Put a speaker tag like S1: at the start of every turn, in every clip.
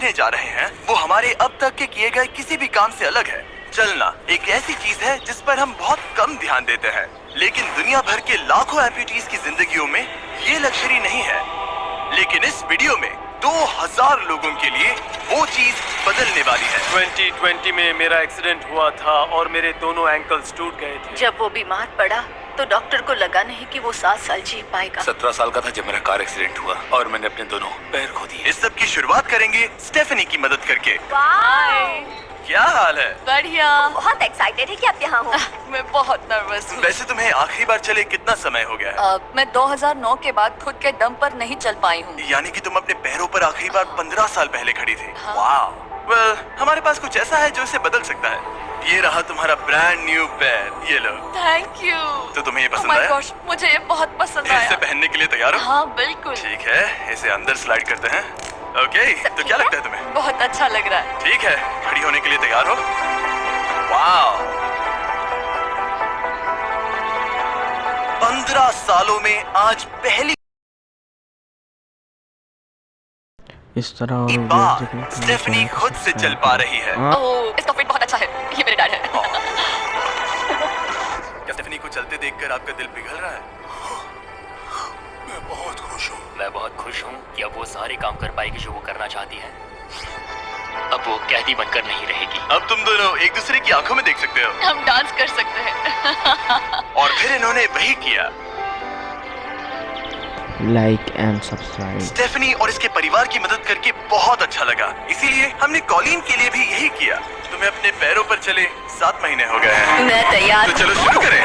S1: देखने जा रहे हैं वो हमारे अब तक के किए गए किसी भी काम से अलग है। चलना एक ऐसी चीज है जिस पर हम बहुत कम ध्यान देते हैं, लेकिन दुनिया भर के लाखों एम्पुटीज की जिंदगियों में ये लग्जरी नहीं है। लेकिन इस वीडियो में 2000 लोगों के लिए वो चीज बदलने वाली है।
S2: 2020 में मेरा एक्सीडेंट हुआ था और मेरे दोनों एंकल्स टूट गए थे।
S3: जब वो बीमार पड़ा तो डॉक्टर को लगा नहीं कि वो 7 साल जी पाएगा।
S4: 17 साल का था जब मेरा कार एक्सीडेंट हुआ और मैंने अपने दोनों पैर खो दिए।
S1: इस सब की शुरुआत करेंगे स्टेफनी की मदद करके। क्या हाल है?
S3: बढ़िया।
S5: बहुत एक्साइटेड है कि आप यहाँ हो।
S3: मैं बहुत नर्वस हूँ।
S1: वैसे तुम्हें आखिरी बार चले कितना समय हो गया है?
S3: मैं 2009 के बाद खुद के दम पर नहीं चल पाई हूँ।
S1: यानी कि तुम अपने पैरों पर आखिरी बार 15 साल पहले खड़ी थी।
S3: हाँ।
S1: वाह। Well, हमारे पास कुछ ऐसा है जो इसे बदल सकता है। ये रहा तुम्हारा ब्रांड न्यू पैर, ये लो।
S3: Thank you.
S1: तो तुम्हें ये पसंद
S3: Oh my
S1: आया?
S3: gosh, मुझे ये बहुत पसंद
S1: इसे
S3: आया।
S1: पहनने के लिए तैयार हो?
S3: हाँ बिल्कुल।
S1: ठीक है, इसे अंदर स्लाइड करते हैं। ओके, तो क्या लगता है तुम्हें?
S3: बहुत अच्छा लग रहा है।
S1: ठीक है, खड़ी होने के लिए तैयार हो? वाह। 15 सालों में आज पहली
S6: इस तरह
S1: बार स्टेफनी खुद से चल पा रही है।
S3: ओह, इसका फिट बहुत अच्छा है। ये मेरे डैड है।
S1: क्या स्टेफनी को चलते देखकर आपका दिल पिघल रहा है?
S4: मैं बहुत खुश हूँ।
S7: मैं बहुत खुश हूँ कि अब वो सारे काम कर पाएगी जो वो करना चाहती है। अब वो कैदी बनकर नहीं रहेगी।
S1: अब तुम दोनों एक दूसरे की आंखों में देख सकते हो।
S3: हम डांस कर सकते हैं।
S1: और फिर इन्होंने वही किया।
S6: Like and subscribe.
S1: स्टेफनी और इसके परिवार की मदद करके बहुत अच्छा लगा, इसीलिए हमने कॉलिन के लिए भी यही किया। तुम्हें अपने पैरों पर चले 7 महीने हो गए हैं।
S3: मैं तैयार।
S1: तो चलो शुरू करें।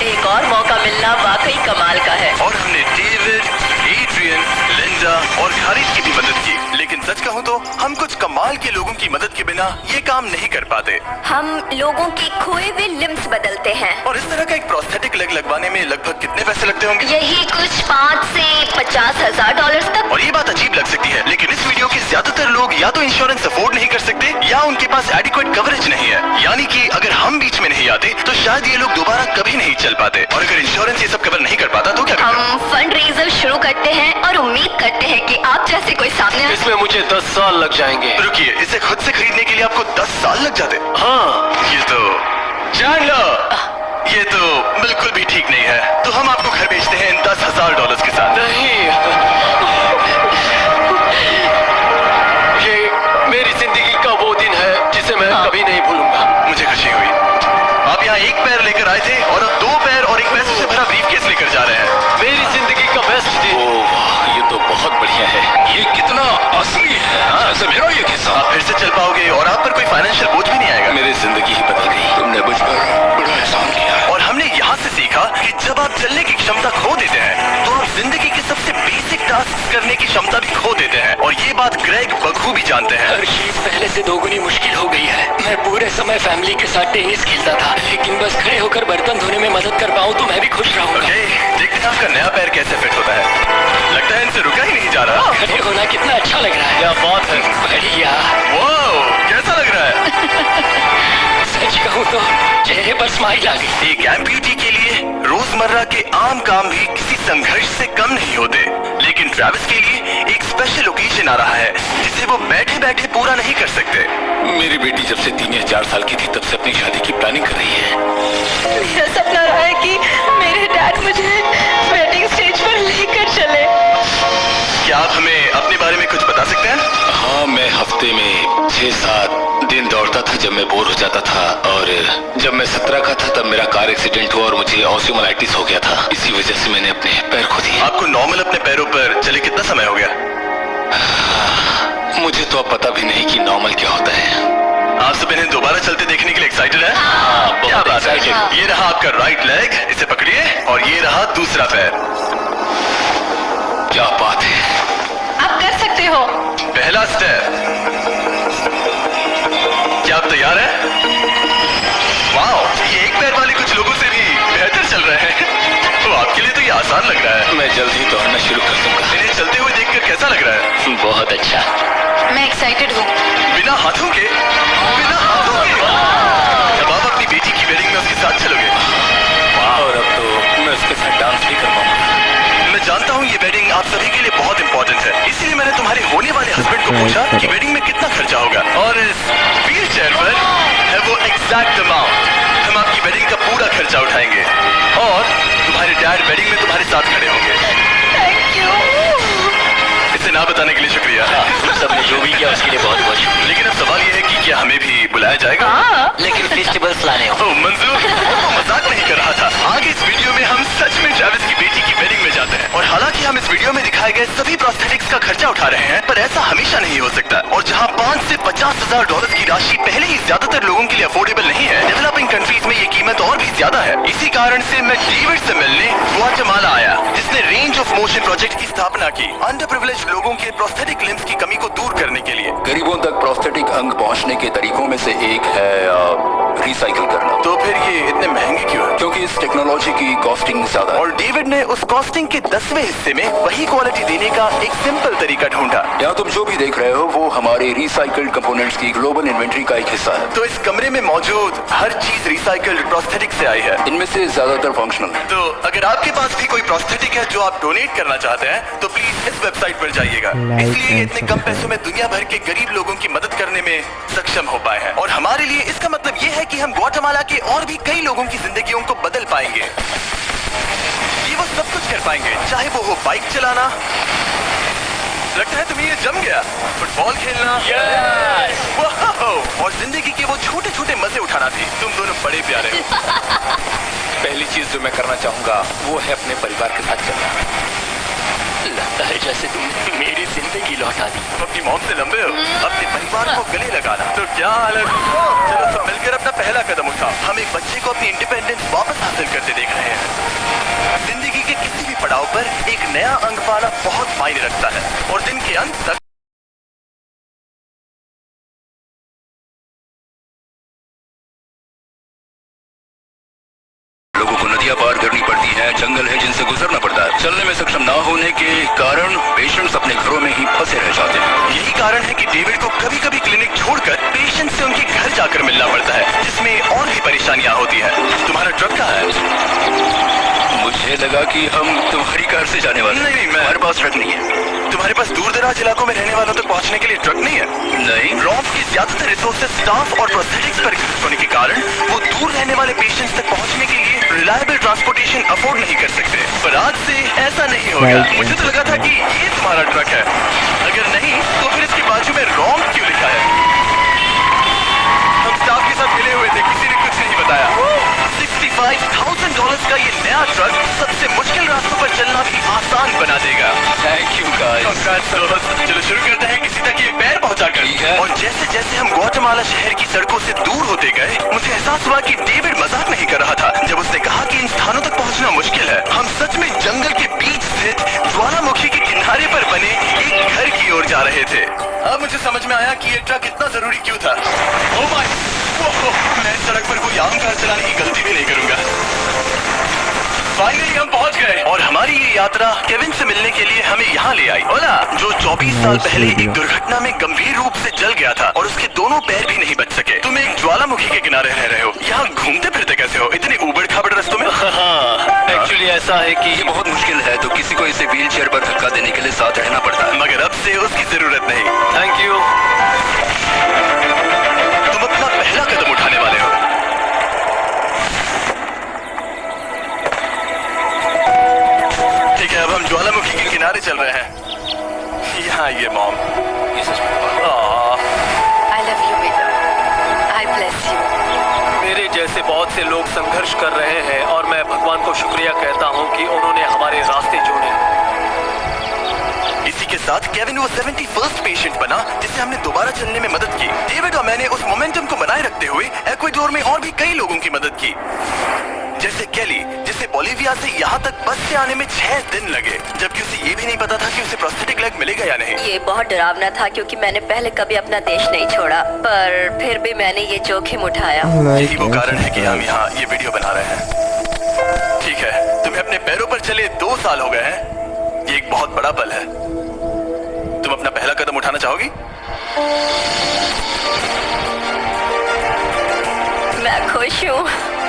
S3: एक और मौका मिलना वाकई कमाल का है।
S1: और हमने डेविड, एड्रियन, लिंडा और खारिज की भी मदद की, लेकिन सच कहूँ तो हम कुछ कमाल के लोगों की मदद के बिना ये काम नहीं कर पाते।
S5: हम लोगों के खोए हुए लिम्स बदलते हैं।
S1: और इस तरह का एक प्रोस्थेटिक लेग लगवाने में लगभग कितने पैसे लगते होंगे?
S5: यही कुछ 5 से 50 हजार डॉलर तक।
S1: और ये बात अजीब लग सकती है, लेकिन इस वीडियो के ज्यादातर लोग या तो इंश्योरेंस अफोर्ड नहीं कर सकते या उनके पास एडिक्वेट कवरेज नहीं है। यानी कि अगर हम बीच में नहीं आते तो शायद ये लोग दोबारा कभी नहीं चल पाते। और अगर इंश्योरेंस ये सब कवर नहीं कर पाता तो क्या करते?
S5: हम फंड रेजर शुरू करते हैं और उम्मीद करते हैं कि आप जैसे कोई सामने आए।
S2: इसमें मुझे 10 साल लग जाएंगे।
S1: रुकिए, इसे खुद से खरीदने के लिए आपको 10 साल लग जाते?
S2: हाँ।
S1: ये तो ये तो बिल्कुल भी ठीक नहीं है। तो हम आपको घर भेजते हैं इन $10,000 के साथ।
S2: नहीं, ये मेरी जिंदगी का वो दिन है जिसे मैं कभी नहीं भूलूंगा।
S1: मुझे खुशी हुई। आप यहाँ एक पैर लेकर आए थे और अब 2 पैर और एक पैसे से भरा ब्रीफकेस लेकर जा रहे हैं।
S2: मेरी जिंदगी का बेस्ट दिन।
S4: ओह, ये तो बहुत बढ़िया है। ये कितना असली है। ऐसे मेरा ये किस्सा।
S1: आप फिर से चल पाओगे और आप पर कोई फाइनेंशियल बोझ भी नहीं आएगा।
S4: मेरी जिंदगी ही बदल गई। तुमने मुझ पर बड़ा एहसान किया है।
S1: और हमने यहाँ से सीखा कि जब आप चलने की क्षमता खो देते हैं तो आप जिंदगी के सबसे बेसिक टास्क करने की क्षमता भी खो देते हैं। और ये बात ग्रेग बखूबी जानते हैं।
S7: हर चीज पहले से 2 गुनी मुश्किल हो गई है। मैं पूरे समय फैमिली के साथ टेनिस खेलता था, लेकिन बस खड़े होकर बर्तन धोने में मदद कर पाऊँ तो मैं भी खुश रहूंगा।
S1: ओके, देखते हैं आपका नया पैर कैसे फिट होता है। लगता है इनसे रुका ही नहीं जा रहा।
S7: खड़े होना कितना अच्छा लग रहा है।
S1: क्या बात है।
S7: बढ़िया।
S1: वाओ, कैसा लग रहा है?
S7: सच कहूँ तो चेहरे पर स्माइल आ गई।
S1: एक एम्प्यूटी के लिए रोजमर्रा के आम काम भी किसी संघर्ष से कम नहीं होते, लेकिन ट्रैविस के लिए एक स्पेशल ओकेजन आ रहा है जिसे वो बैठे बैठे पूरा नहीं कर सकते।
S4: मेरी बेटी जब से 3 या 4 साल की थी तब से अपनी शादी की प्लानिंग कर रही है।
S3: मेरा सपना रहा है कि मेरे डैड मुझे वेडिंग स्टेज पर लेकर चले।
S1: क्या आप हमें अपने बारे में कुछ बता सकते हैं?
S4: हाँ, मैं हफ्ते में 6-7 दिन दौड़ता था जब मैं बोर हो जाता था। और जब मैं 17 का था तब मेरा कार एक्सीडेंट हुआ और मुझे ऑस्टियोमाइलाइटिस हो गया था। इसी वजह से मैंने अपने पैर खो दिए।
S1: आपको नॉर्मल अपने पैरों पर चले कितना समय हो गया?
S4: मुझे तो अब पता भी नहीं कि नॉर्मल क्या होता है।
S1: आप सब इन्हें दोबारा चलते देखने के लिए एक्साइटेड है?
S4: हाँ,
S1: क्या
S4: बहुत
S1: बात है।
S4: excited।
S1: ये रहा आपका राइट लेग, इसे पकड़िए, और ये रहा दूसरा पैर।
S4: क्या बात है।
S3: आप कर सकते हो।
S1: पहला स्टेप। क्या आप तैयार हैं? वाओ, ये एक पैर वाले कुछ लोगों से भी बेहतर चल रहे हैं। तो आपके लिए तो ये आसान लग रहा है।
S4: मैं जल्द ही दौड़ना शुरू कर दूंगा।
S1: इन्हें चलते हुए देखकर कैसा लग रहा है?
S7: बहुत अच्छा।
S3: मैं एक्साइटेड हूँ।
S1: बिना हाथों के? बिना हाथों के? जब आप अपनी बेटी की वेडिंग में उसके साथ चलोगे?
S4: और अब तो मैं उसके साथ डांस भी कर पाऊंगा।
S1: मैं जानता हूँ ये वेडिंग आप सभी के लिए बहुत इंपॉर्टेंट है। इसीलिए मैंने तुम्हारे होने वाले हस्बैंड को पूछा कि वेडिंग में कितना खर्चा होगा, और इस व्हील चेयर पर है वो एग्जैक्ट अमाउंट। हम आपकी वेडिंग का पूरा खर्चा उठाएंगे और तुम्हारे डैड वेडिंग में तुम्हारे साथ खड़े होंगे।
S3: Thank you.
S1: इसे ना बताने के लिए शुक्रिया।
S7: तुम सबने जो भी किया उसके लिए बहुत बहुत शुक्रिया।
S1: लेकिन अब सवाल ये है कि क्या हमें भी बुलाया जाएगा?
S7: लेकिन फेस्टिवल्स लाने हो।
S1: ओह मंजूर, वो मजाक नहीं कर रहा था। आगे इस वीडियो में हम सच में ट्रैविस की बेटी की वेडिंग में जाते हैं, और हालांकि हम इस वीडियो में दिखाए गए सभी प्रोस्थेटिक्स का खर्चा उठा रहे हैं, पर ऐसा हमेशा नहीं हो सकता। और जहां 5 से 50,000 डॉलर की राशि पहले ही ज्यादातर लोगों के लिए अफोर्डेबल नहीं है, डेवलपिंग कंट्रीज में ये कीमत और भी ज्यादा है। इसी कारण से मैं डेविड से मिलने ग्वाटेमाला आया, जिसने रेंज ऑफ मोशन प्रोजेक्ट की स्थापना की, अंडर प्रिविलेज्ड लोगों के प्रोस्थेटिक लिम्स की कमी को दूर करने के लिए।
S8: गरीबों तक प्रोस्थेटिक अंग पहुंचने के तरीकों में से एक है रिसाइकिल करना।
S1: तो फिर ये इतने महंगे क्यों है?
S8: क्योंकि इस टेक्नोलॉजी की कॉस्टिंग ज्यादा है।
S1: और डेविड ने उस कॉस्टिंग के 10वें हिस्से में वही क्वालिटी देने का एक सिंपल तरीका ढूंढा।
S8: यहाँ तुम जो भी देख रहे हो वो हमारे रिसाइकल्ड कंपोनेंट्स की ग्लोबल इन्वेंट्री का एक हिस्सा है।
S1: तो इस कमरे में मौजूद हर चीज रिसाइकल्ड प्रोस्थेटिक से आई है।
S8: इनमें से ज्यादातर फंक्शनल है।
S1: तो अगर आपके पास भी कोई प्रोस्थेटिक है जो आप डोनेट करना चाहते हैं, तो प्लीज इस वेबसाइट पर जाइएगा। इसलिए ये इतने कम पैसों में दुनिया भर के गरीब लोगों की मदद करने में सक्षम हो पाए हैं। और हमारे लिए इसका मतलब ये है कि हम ग्वाटेमाला के और भी कई लोगों की जिंदगियों को बदल पाएंगे। ये वो सब कुछ कर पाएंगे, चाहे वो हो बाइक चलाना, लगता है तुम्हें ये जम गया, फुटबॉल खेलना, वाह, और जिंदगी के वो छोटे छोटे मजे उठाना भी। तुम दोनों बड़े प्यारे हो।
S4: पहली चीज जो मैं करना चाहूंगा वो है अपने परिवार के साथ चलना।
S7: लगता है जैसे तुम मेरी जिंदगी लौटा दी।
S1: तुम अपनी मौत से लंबे हो, अपने परिवार को गले लगाना। तो क्या हाल है? चलो सब मिलकर अपना पहला कदम उठाओ। हम एक बच्चे को अपनी इंडिपेंडेंस वापस हासिल करते देख रहे हैं। जिंदगी के किसी भी पड़ाव पर एक नया अंग पाना बहुत मायने रखता है, और दिन के अंत तक
S8: लोगों को नदियां पार करनी पड़ती हैं, जंगल है जिनसे गुजरना पड़ता है। चलने में सक्षम ना होने के कारण पेशेंट्स अपने घरों में ही फंसे रह जाते हैं।
S1: यही कारण है कि डेविड को कभी कभी क्लिनिक छोड़कर पेशेंट से उनके घर जाकर मिलना पड़ता है, जिसमें और भी परेशानियां होती है। तुम्हारा ट्रक कहाँ है?
S8: मुझे लगा कि हम तुम्हारी कार से जाने वाले।
S1: नहीं,
S8: हमारे पास ट्रक नहीं है।
S1: तुम्हारे पास दूर दराज इलाकों में रहने वालों तक पहुंचने के लिए ट्रक नहीं है?
S8: नहीं।
S1: रॉब की ज्यादातर रिसोर्सेज स्टाफ और प्रोस्थेटिक्स पर खर्च होने के कारण वो दूर रहने वाले पेशेंट्स तक पहुंचने के लिए रिलायबल ट्रांसपोर्टेशन अफोर्ड नहीं कर सकते। पर आज से ऐसा नहीं होगा। मुझे तो लगा था कि ये तुम्हारा ट्रक है। अगर नहीं तो फिर इसके बाजू में रॉब क्यों लिखा है? हम स्टाफ के साथ मिले हुए थे, किसी ने कुछ नहीं बताया। $65,000 का ये नया ट्रक सबसे मुश्किल रास्तों पर चलना भी आसान बना देगा।
S8: Thank you guys.
S1: चलो शुरू करते हैं किसी तक ये पैर पहुंचाकर।
S8: ठीक है।
S1: और जैसे जैसे हम ग्वाटेमाला शहर की सड़कों से दूर होते गए, मुझे एहसास हुआ कि डेविड मजाक नहीं कर रहा था जब उसने कहा कि इन स्थानों तक पहुंचना मुश्किल है। हम सच में जंगल के बीच स्थित ज्वालामुखी के किनारे पर बने एक घर की ओर जा रहे थे। अब मुझे समझ में आया कि ये ट्रक इतना जरूरी क्यों था। ओह माय, मैं इस सड़क पर कोई आम कार चलाने की गलती भी नहीं करूंगा। फाइनली हम पहुंच गए, और हमारी ये यात्रा केविन से मिलने के लिए हमें यहाँ ले आई। ओला, जो 24 साल पहले एक दुर्घटना में गंभीर रूप से जल गया था और उसके दोनों पैर भी नहीं बच सके। तुम एक ज्वालामुखी के किनारे रह रहे हो, यहाँ घूमते फिरते कैसे हो इतने उबड़ खाबड़ रास्तों में?
S8: एक्चुअली ऐसा है कि ये बहुत मुश्किल है, तो किसी को इसे व्हील चेयर पर धक्का देने के लिए साथ रहना पड़ता है।
S1: मगर अब से उसकी जरूरत नहीं।
S7: Thank you.
S1: तुम अपना पहला कदम उठाने वाले हो। ठीक है, अब हम ज्वालामुखी के किनारे चल रहे हैं। यहाँ ये मॉम।
S5: I love you, बेटा। I bless you।
S2: मेरे जैसे बहुत से लोग संघर्ष कर रहे हैं, और मैं भगवान को शुक्रिया कहता हूँ कि उन्होंने हमारे रास्ते जोड़े।
S1: इसी के साथ केविन वो 71st पेशेंट बना जिसे हमने दोबारा चलने में मदद की। डेविड और मैंने उस मोमेंटम को बनाए रखते हुए एक्वाडोर में और भी कई लोगों की मदद की, जैसे केली, जिसे बोलिविया से यहाँ तक बस से आने में 6 दिन लगे, जबकि उसे ये भी नहीं पता था कि उसे प्रोस्थेटिक लेग मिलेगा या नहीं।
S5: ये बहुत डरावना था क्योंकि मैंने पहले कभी अपना देश नहीं छोड़ा, पर फिर भी मैंने ये जोखिम उठाया।
S1: यही वो कारण है कि हम यहाँ ये वीडियो बना रहे हैं। ठीक है, तुम्हें अपने पैरों पर चले 2 साल हो गए हैं। ये एक बहुत बड़ा पल है। तुम अपना पहला कदम उठाना चाहोगी?
S5: मैं खुश हूँ।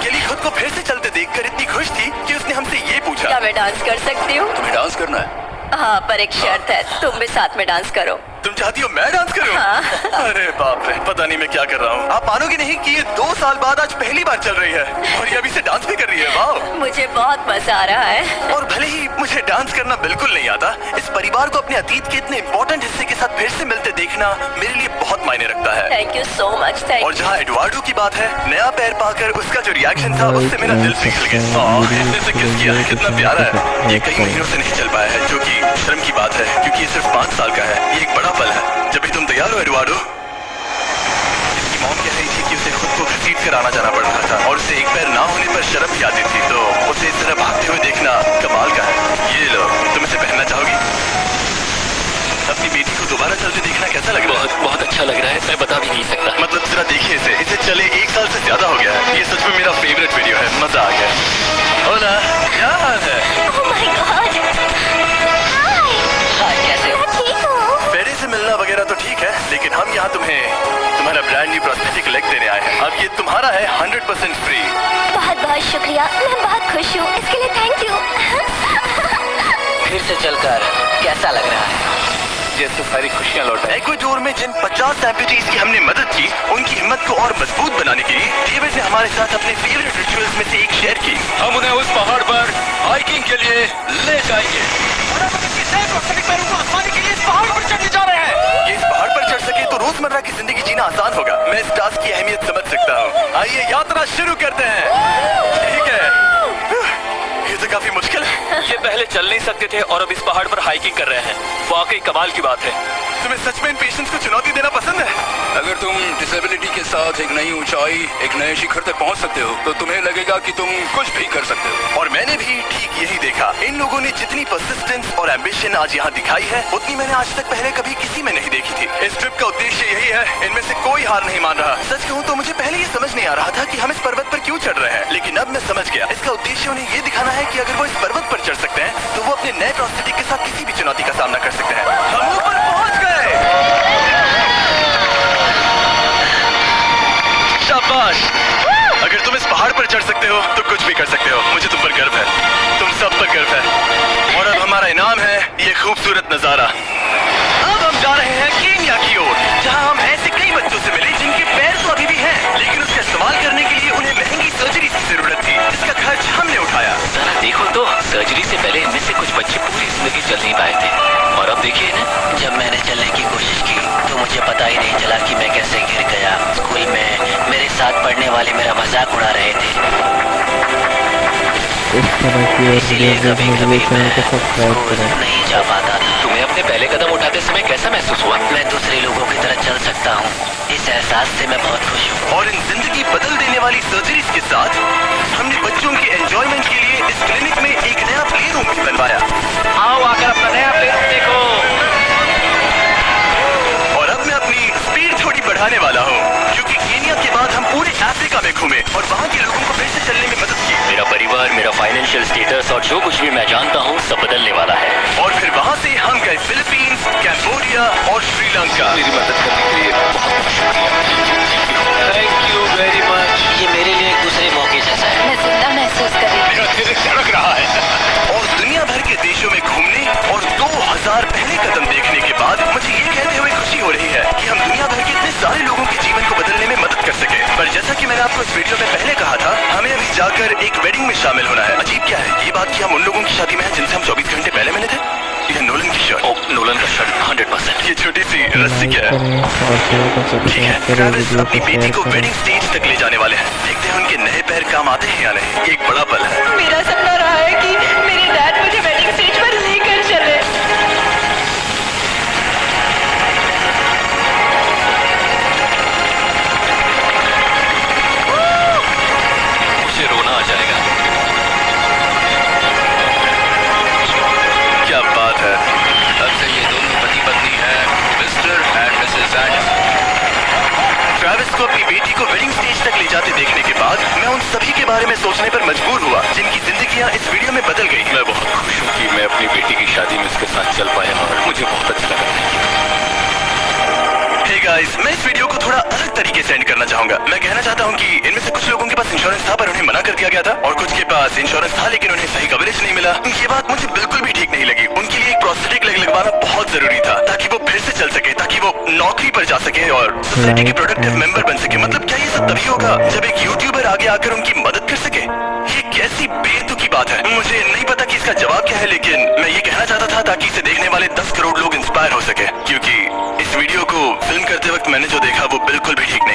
S1: केली खुद को फिर से चलते देखकर इतनी खुश थी कि उसने हमसे ये पूछा,
S5: क्या मैं डांस कर सकती हूँ?
S8: तुम्हें डांस करना है?
S5: हाँ, पर एक शर्त है, तुम भी साथ में डांस करो।
S1: तुम चाहती हो मैं डांस करूं?
S5: हाँ।
S1: अरे बाप रे, पता नहीं मैं क्या कर रहा हूँ। आप मानोगे नहीं कि ये 2 साल बाद आज पहली बार चल रही है और ये अभी से डांस भी कर रही है। वाह,
S5: मुझे बहुत मजा आ रहा है।
S1: और भले ही मुझे डांस करना बिल्कुल नहीं आता, इस परिवार को अपने अतीत के इतने इम्पोर्टेंट हिस्से के साथ फिर से मिलते देखना मेरे लिए बहुत मायने रखता है।
S5: Thank you so much. Thank
S1: और जहाँ एडवार्डो की बात है, नया पैर पाकर उसका जो रिएक्शन था उससे मेरा दिल पिघल गया। इसने से किस किया है, कितना प्यारा है। ये कई महीनों से नहीं चल पाया है, जो कि शर्म की बात है क्योंकि ये सिर्फ 5 साल का है। ये एक बड़ा पल है। जब भी तुम तैयार हो एडवार्डो। इसकी मॉम कह रही थी कि उसे खुद को घसीट कर आना जाना पड़ रहा था और उसे एक पैर ना होने पर शर्म भी आती थी, तो उसे इस तरह भागते हुए देखना कमाल का है। ये लो, तुम इसे पहनना चाहोगी? अपनी बेटी को दोबारा चलते देखना कैसा लग रहा है?
S7: बहुत अच्छा लग रहा है, मैं बता भी नहीं सकता।
S1: मतलब जरा देखिए इसे चले 1 साल से ज्यादा हो गया है। ये सच में मेरा फेवरेट वीडियो है, मजा आ गया। होला, क्या हाल है?
S5: Oh my God! हाय, कैसे हो? ठीक हूँ।
S1: पेरे से मिलना वगैरह तो ठीक है, लेकिन हम यहाँ तुम्हारा ब्रांड न्यू प्रोस्थेटिक लेग देने आए हैं। अब ये तुम्हारा है 100% फ्री।
S5: बहुत बहुत शुक्रिया, मैं बहुत खुश हूँ, इसके लिए थैंक यू।
S7: फिर से चलकर कैसा लग रहा है?
S2: जैसे सारी खुशियाँ लौट आई।
S1: इक्वाडोर में जिन 50 एम्पुटीज की हमने मदद की, उनकी हिम्मत को और मजबूत बनाने के लिए डेविड ने हमारे साथ अपने फेवरेट रिचुअल्स में से एक शेयर की।
S8: हम उन्हें उस पहाड़ पर हाइकिंग के लिए ले जाएंगे।
S1: ये इस पहाड़ पर चढ़ सके तो रोजमर्रा की जिंदगी जीना आसान होगा। मैं इस टास्क की अहमियत समझ सकता हूँ। आइए यात्रा शुरू करते हैं। ठीक है, ये तो काफी मुश्किल है।
S2: ये पहले चल नहीं सकते थे और अब इस पहाड़ पर हाइकिंग कर रहे हैं। वाकई कमाल की बात है।
S1: तुम्हें सच में इन पेशेंट्स को चुनौती देना पसंद है?
S8: अगर तुम डिसेबिलिटी के साथ एक नई ऊंचाई, एक नए शिखर तक पहुंच सकते हो, तो तुम्हें लगेगा कि तुम कुछ भी कर सकते हो।
S1: और मैंने भी ठीक यही देखा। इन लोगों ने जितनी परसिस्टेंस और एम्बिशन आज यहाँ दिखाई है, उतनी मैंने आज तक पहले कभी किसी में नहीं देखी थी। इस ट्रिप का उद्देश्य यही है, इनमें से कोई हार नहीं मान रहा। सच कहूँ तो मुझे पहले ये समझ नहीं आ रहा था कि हम इस पर्वत पर क्यों चढ़ रहे हैं, लेकिन अब मैं समझ गया। इसका उद्देश्य उन्हें ये दिखाना है कि अगर वो इस पर्वत पर चढ़ सकते हैं, तो वो अपने नए प्रोस्थेटिक के साथ किसी भी चुनौती का सामना कर सकते हैं। हम ऊपर पहुंच गए। शाबाश! अगर तुम इस पहाड़ पर चढ़ सकते हो तो कुछ भी कर सकते हो। मुझे तुम पर गर्व है, तुम सब पर गर्व है। और अब हमारा इनाम है ये खूबसूरत नजारा। अब हम जा रहे हैं केन्या की ओर, जहां हम ऐसे कई बच्चों से मिले जिनके पैर तो अभी भी हैं, लेकिन उसका इस्तेमाल करने के लिए उन्हें महंगी सर्जरी की जरूरत थी, जिसका खर्च हमने उठाया।
S7: जरा देखो तो, सर्जरी से पहले इनमें से कुछ बच्चे पूरी जिंदगी चल नहीं पाए थे, और अब देखिए ना, जब मैंने चलने की कोशिश की तो मुझे पता ही नहीं चला कि मैं कैसे गिर गया। स्कूल में मेरे साथ पढ़ने वाले मेरा मजाक उड़ा रहे थे।
S6: इस तरह की और
S7: इसीलिए
S6: वीडियो
S7: कभी
S6: देखने के
S7: कभी
S6: लिए चैनल को
S7: मैं
S6: सब्सक्राइब
S7: स्कूल
S6: करें।
S7: नहीं जा पाता था। तुम्हें अपने पहले कदम उठाते समय कैसा महसूस हुआ? मैं दूसरे लोगों की तरह चल सकता हूँ, इस एहसास से मैं बहुत खुश हूँ।
S1: और इन जिंदगी बदल देने वाली सर्जरीज के साथ हमने बच्चों के एंजॉयमेंट के लिए इस क्लिनिक में एक नया प्ले रूम भी बनवाया।
S2: आओ आकर अपना नया प्ले रूम देखो।
S1: और अब मैं अपनी स्पीड थोड़ी बढ़ाने वाला हूँ, क्योंकि केन्या के बाद हम पूरे अफ्रीका में घूमे और वहाँ के लोगों को फिर से चलने में मदद की।
S7: मेरा परिवार, मेरा फाइनेंशियल स्टेटस और जो कुछ भी मैं जानता हूँ सब बदलने वाला है।
S1: और फिर वहाँ से हम गए फिलीपींस, कैम्बोडिया और श्रीलंका।
S4: मेरी मदद करने के लिए बहुत शुक्रिया।
S2: Thank you very much.
S7: ये मेरे लिए एक दूसरे मौके जैसा है।
S5: मैं जिंदा महसूस कर रही हूँ।
S1: मेरा दिल धड़क रहा है। और दुनिया भर के देशों में घूमने और 2000 पहले कदम देखने के बाद मुझे ये कहते हुए खुशी हो रही है कि हम दुनिया भर के इतने सारे लोगों के जीवन को बदलने में मदद कर सके। पर जैसा कि मैंने आपको इस वीडियो में पहले कहा था, हमें अभी जाकर एक वेडिंग में शामिल होना है। अजीब क्या है ये बात कि हम उन लोगों की शादी में हैं जिनसे हम 24 घंटे पहले मिले थे। यह नोलन की शर्ट।
S7: ओह, नोलन का शर्ट 100%।
S1: ये छोटी सी रस्सी क्या है?
S6: करें और चैनल को
S1: ठीक है,
S6: सब्सक्राइब करें,
S1: ट्रैविस
S6: वीडियो
S1: अपनी
S6: को
S1: बेटी
S6: शेयर
S1: को
S6: करें।
S1: वेडिंग स्टेज तक ले जाने वाले हैं। देखते हैं उनके नए पैर काम आते हैं या नहीं। ये एक बड़ा पल है।
S3: मेरा सपना रहा है कि मेरे डैड मुझे वेडिंग स्टेज पर लेकर चले।
S7: मुझे रोना आ जाएगा।
S1: क्या बात है।
S8: अब से ये दोनों पति पत्नी हैं, mister and Mrs Anderson.
S1: Travis को अपनी बेटी को वेडिंग स्टेज तक ले जाते देखने के बाद मैं उन सभी के बारे में सोचने पर मजबूर हुआ जिनकी जिंदगियां इस वीडियो में बदल गई।
S4: मैं बहुत खुश हूँ कि मैं अपनी बेटी की शादी में इसके साथ चल पाया और मुझे बहुत अच्छा लगा।
S1: हे गाइस, मैं इस वीडियो को थोड़ा अलग तरीके से एंड करना चाहूंगा। मैं कहना चाहता हूँ कि इनमें से कुछ लोगों के पास इंश्योरेंस था पर उन्हें मना कर दिया गया था, और कुछ के पास इंश्योरेंस था लेकिन उन्हें सही कवरेज नहीं मिला। ये बात मुझे बिल्कुल भी ठीक नहीं लगी। उनके लिए एक प्रोस्थेटिक लेग लगवाना बहुत जरूरी था ताकि वो फिर से चल सके, ताकि वो नौकरी पर जा सके और सोसाइटी के प्रोडक्टिव मेंबर बन सके। मतलब क्या ये सब तभी होगा जब एक यूट्यूबर आगे आकर उनकी मदद कर सके? ये कैसी बेतुकी बात है। मुझे नहीं पता कि इसका जवाब क्या है, लेकिन मैं ये कहना चाहता था ताकि इसे देखने वाले 10 करोड़ लोग इंस्पायर हो सके, क्योंकि इस वीडियो को फिल्म करते वक्त मैंने जो देखा वो बिल्कुल भी ठीक